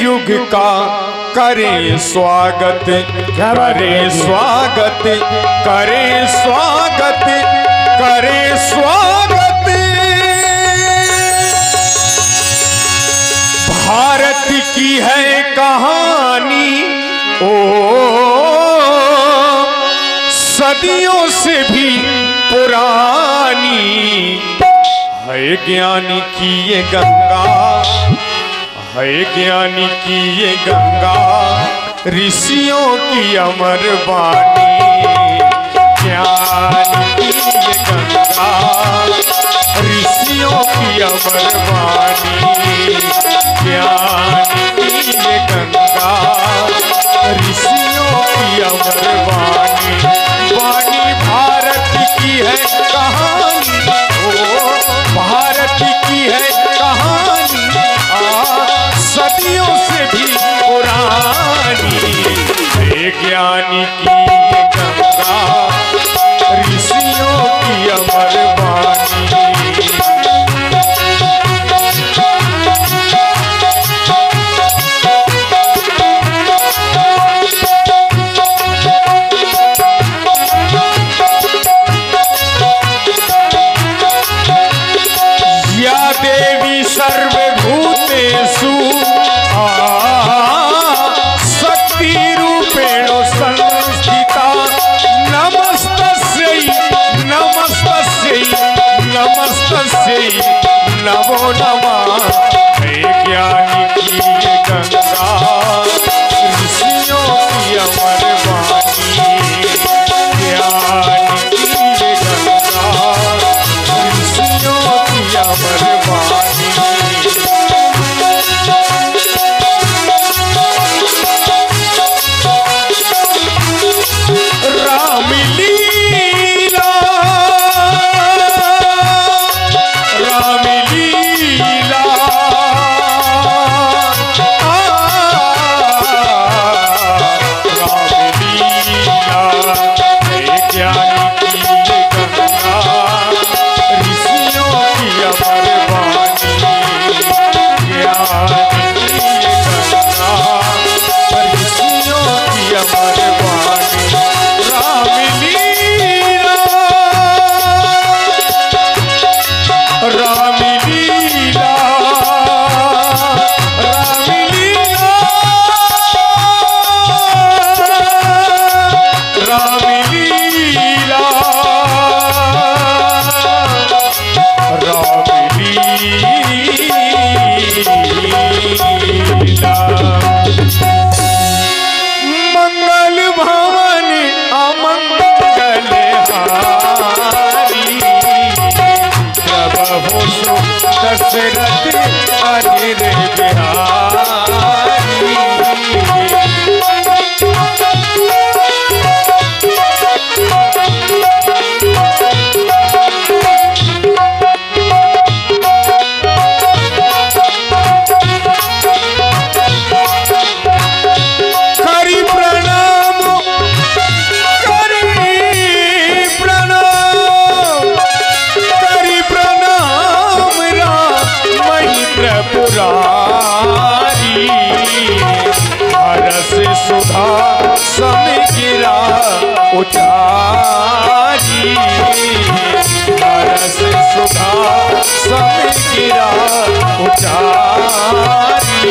युग का करे स्वागत, करे स्वागत, करे स्वागत, करे स्वागत। भारत की है कहानी ओ सदियों से भी पुरानी, है ज्ञानी की ये गंगा, है ज्ञानी की ये गंगा, ऋषियों की अमर वाणी। ज्ञानी की ये गंगा, ऋषियों की अमर वाणी। ज्ञानी की ये गंगा, ऋषियों की अमर वाणी। वाणी भारत की है कहानी ओ भारत की है कहानी, सदियों से भी पुरानी। हे ज्ञानी की ये गंगा, ऋषियों की अमर वाणी। या देवी सर्वभूतेषु शक्तिरूपेण संस्थिता, नमस्तस्यै नमस्तस्यै नमस्तस्यै नमो नमः। हे ज्ञानी की ये गंगा, ऋषियों की अमर वाणी। ज्ञानी की ये गंगा, ऋषियों की अमर वाणी। रामलीला रामलीला रामलीला। हे ज्ञानी की ये गंगा, ऋषियों की अमर वाणी। ज्ञानी की ये गंगा, ऋषियों की अमर वाणी। रामलीला रामलीला रामलीला रामलीला रामलीला। मंगल भवन अमंगल हारी, प्रभु दशरथ अनिल बिहारी। करी प्रणाम करी प्रणाम करी प्रणाम राम महित्र पुरारी। हरस सुधा समिगिरा उचारी। हरस सुधा समिगिरा उचारी।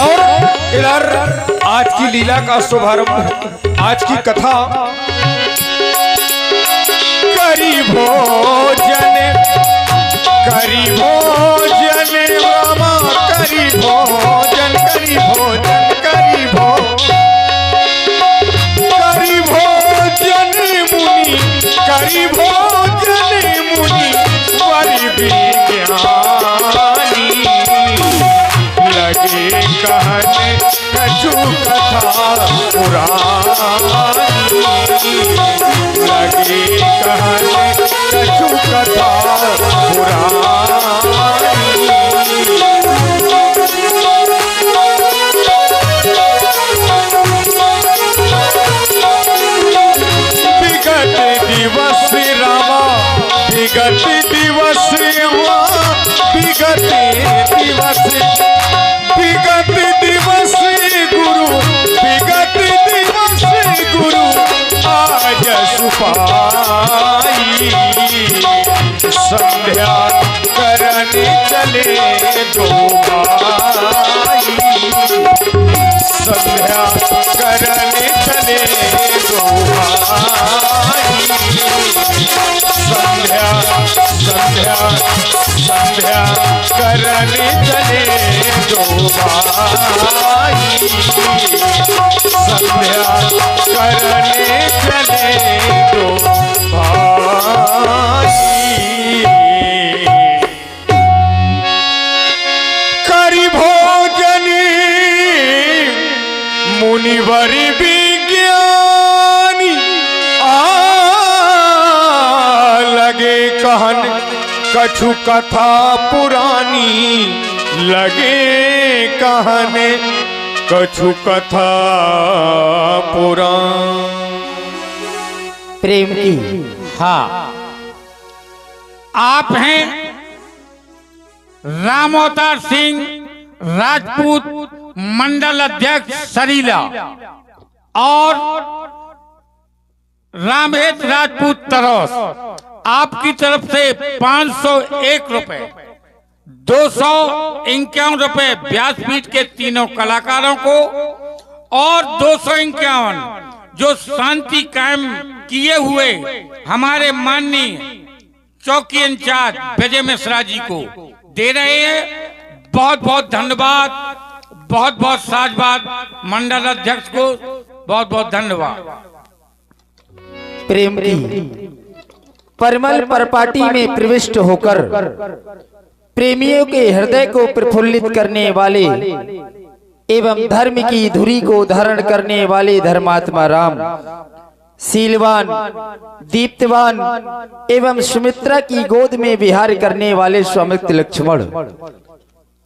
और इधर आज की लीला का शुभारंभ, आज की कथा। करी भोजन रामा, करी भोजन करी भोजन करी भोजन मुनि, करी भोजन मुनि बड़ी विज्ञानी। लगे कहने कछु कथा पुरानी। लगे कहने कछु कथा पुरानी। विगत दिवस रामा दो भाई, संध्या करने चले दो भाई, संध्या संध्या संध्या करने चले दो भाई, संध्या करने चले दो भाई। करी भोजनी मुनिवर विज्ञानी लगे कहन कछु कथा पुरानी, लगे कहने कछु कथा पुराण। प्रेम की हाँ, आप हैं रामोतार सिंह राजपूत मंडल अध्यक्ष सरीला और रामहेत राजपूत तरौस। आपकी तरफ से 501 रुपए, 251 रुपए व्यासपीठ के तीनों कलाकारों को और 251 जो शांति कायम किए हुए हमारे माननीय चौकी इंचार्ज विजय मिश्रा जी को दे रहे हैं। बहुत बहुत धन्यवाद, बहुत बहुत साधुवाद मंडल अध्यक्ष को, बहुत बहुत धन्यवाद। प्रेम की परिमल परपाटी में प्रविष्ट होकर प्रेमियों के हृदय को प्रफुल्लित करने वाले एवं धर्म की धुरी को धारण करने वाले धर्मात्मा राम, शीलवान, दीप्तवान एवं सुमित्रा की गोद में विहार करने वाले स्वामित्व लक्ष्मण,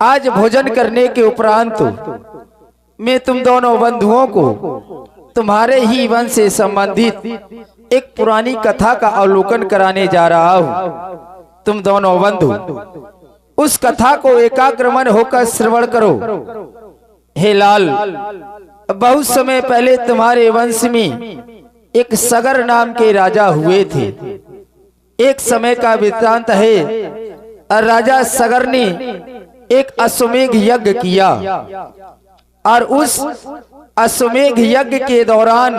आज भोजन करने के उपरांत मैं तुम दोनों बंधुओं को तुम्हारे ही वंश से संबंधित एक पुरानी कथा का अवलोकन कराने जा रहा हूँ। तुम दोनों बंधु उस कथा को एकाग्रमन होकर श्रवण करो। हे लाल, बहुत समय पहले तुम्हारे वंश में एक सगर नाम के राजा हुए थे। एक समय का वृत्तांत है, राजा सगर ने एक अश्वमेघ यज्ञ किया और उस अश्वमेघ यज्ञ के दौरान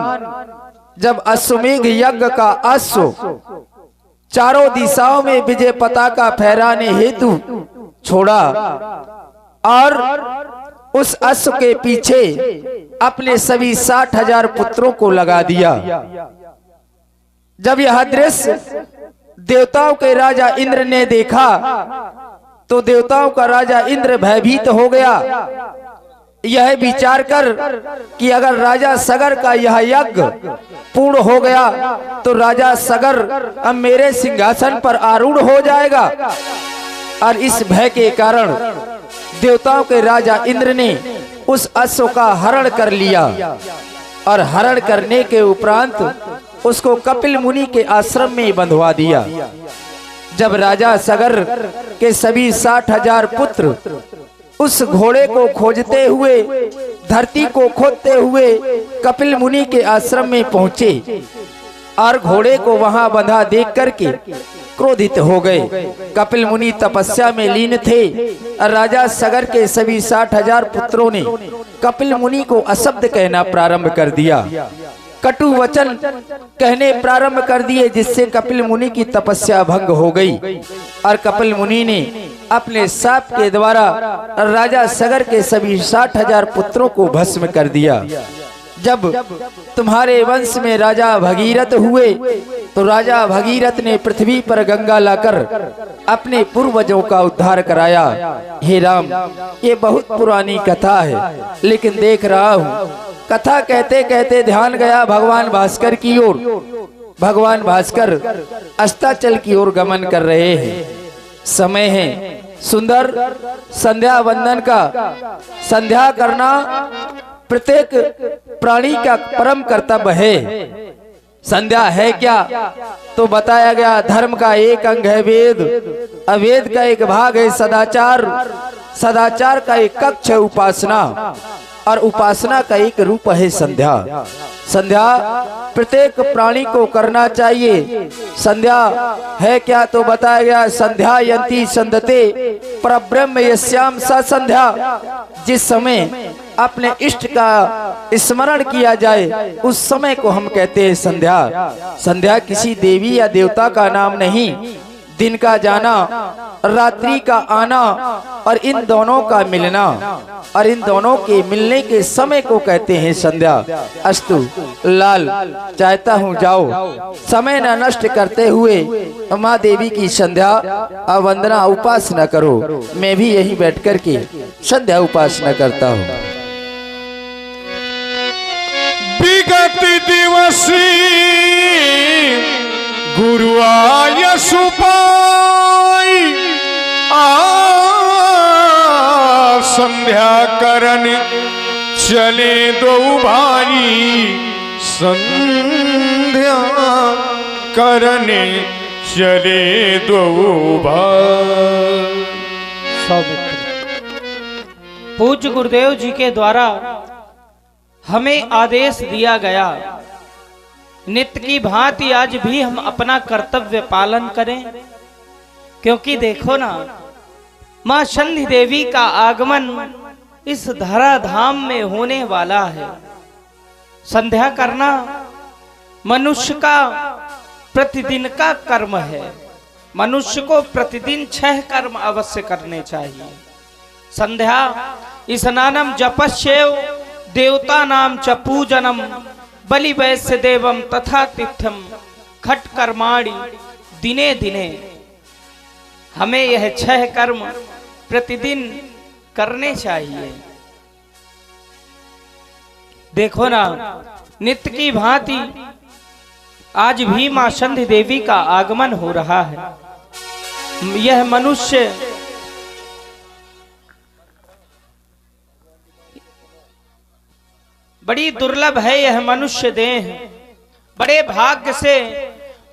जब अश्वमेघ यज्ञ का अश्व चारों दिशाओं में विजय पताका फहराने हेतु छोड़ा और उस अश्व के पीछे अपने सभी 60,000 पुत्रों को लगा दिया। जब यह दृश्य देवताओं के राजा इंद्र ने देखा तो देवताओं का राजा इंद्र भयभीत हो गया, यह विचार कर कि अगर राजा सगर का यह यज्ञ पूर्ण हो गया तो राजा सगर अब मेरे सिंहासन पर आरूढ़ हो जाएगा। और इस भय के कारण देवताओं के राजा इंद्र ने उस अश्व का हरण कर लिया और हरण करने के उपरांत उसको कपिल मुनि के आश्रम में बंधवा दिया। जब राजा सगर के सभी 60,000 पुत्र उस घोड़े को खोजते हुए, धरती को खोदते हुए कपिल मुनि के आश्रम में पहुंचे और घोड़े को वहां बंधा देख करके क्रोधित हो गए। कपिल मुनि तपस्या में लीन थे और राजा सगर के सभी 60,000 पुत्रों ने कपिल मुनि को अशब्द कहना प्रारंभ कर दिया, कटु वचन कहने प्रारंभ कर दिए, जिससे कपिल मुनि की तपस्या भंग हो गई और कपिल मुनि ने अपने साप के द्वारा राजा सगर के सभी 60,000 पुत्रों को भस्म कर दिया। जब तुम्हारे वंश में राजा भगीरथ हुए तो राजा भगीरथ ने पृथ्वी पर गंगा लाकर अपने पूर्वजों का उद्धार कराया। हे राम, ये बहुत पुरानी कथा है, लेकिन देख रहा हूँ कथा कहते कहते ध्यान गया भगवान भास्कर की ओर। भगवान भास्कर अस्ताचल की ओर गमन कर रहे हैं। समय है सुंदर संध्या वंदन का। संध्या करना प्रत्येक प्राणी का परम कर्तव्य है। संध्या है क्या तो बताया गया, धर्म का एक अंग है वेद, अवेद का एक भाग है सदाचार, सदाचार का एक कक्ष है उपासना और उपासना का एक रूप है संध्या। संध्या प्रत्येक प्राणी को करना चाहिए। संध्या है क्या तो बताया गया, संध्या यंती संधते परब्रह्म यस्याम सा संध्या। जिस समय अपने इष्ट का स्मरण किया जाए उस समय को हम कहते हैं संध्या। संध्या किसी देवी या देवता का नाम नहीं, दिन का जाना, रात्रि का आना और इन दोनों का मिलना और इन दोनों के मिलने के समय को कहते हैं संध्या। अस्तु लाल, चाहता हूँ जाओ, समय न नष्ट करते हुए माँ देवी की संध्या वंदना उपासना करो। मैं भी यहीं बैठ कर के संध्या उपासना करता हूँ। विगत दिवसी गुरु आय सुपाई संध्या करन चले दो भाई, संध्या करने चले दो भाई। पूज्य गुरुदेव जी के द्वारा हमें आदेश दिया गया, नित्य की भांति आज भी हम अपना कर्तव्य पालन करें। क्योंकि देखो ना, मां संधि देवी का आगमन इस धराधाम में होने वाला है। संध्या करना मनुष्य का प्रतिदिन का कर्म है। मनुष्य को प्रतिदिन 6 कर्म अवश्य करने चाहिए। संध्या स्नानम जपस्येव देवता नाम च पूजनम बलि वैश्य देवम तथा तिथ्यम खट कर्माणि दिने दिने। हमें यह 6 कर्म प्रतिदिन करने चाहिए। देखो ना, नित्य की भांति आज भी मां संधि देवी का आगमन हो रहा है। यह मनुष्य बड़ी दुर्लभ है, यह मनुष्य देह। बड़े भाग्य से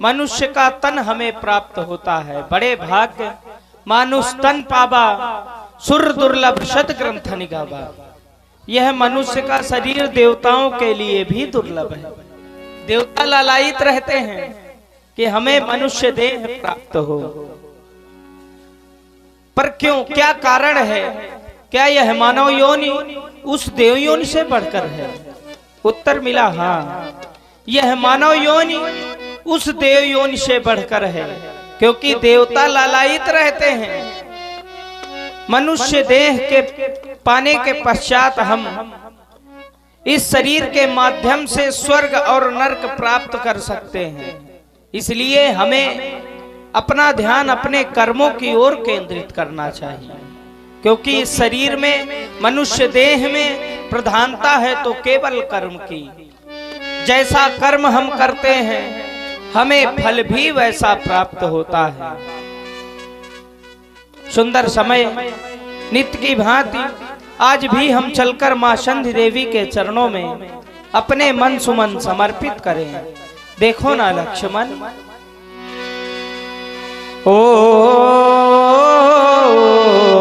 मनुष्य का तन हमें प्राप्त होता है। बड़े भाग्य मानुष तन पावा, सुर दुर्लभ शत ग्रंथ निगावा। यह मनुष्य का शरीर देवताओं के लिए भी दुर्लभ है। देवता लालायित रहते हैं कि हमें मनुष्य देह प्राप्त हो, पर क्यों, क्या कारण है? क्या यह मानव योनि उस देव योनि से बढ़कर है? उत्तर मिला हाँ, यह मानव योनि उस देव योनि से बढ़कर है। क्योंकि देवता लालायित रहते हैं। मनुष्य देह के पाने के पश्चात हम इस शरीर के माध्यम से स्वर्ग और नरक प्राप्त कर सकते हैं। इसलिए हमें अपना ध्यान अपने कर्मों की ओर केंद्रित करना चाहिए। क्योंकि इस शरीर में, मनुष्य देह में प्रधानता है तो केवल कर्म की। जैसा कर्म हम करते हैं हमें फल भी वैसा प्राप्त होता है। सुंदर समय नित्य की भांति आज भी हम चलकर मां संधि देवी के चरणों में अपने मन सुमन समर्पित करें। देखो ना लक्ष्मण, ओ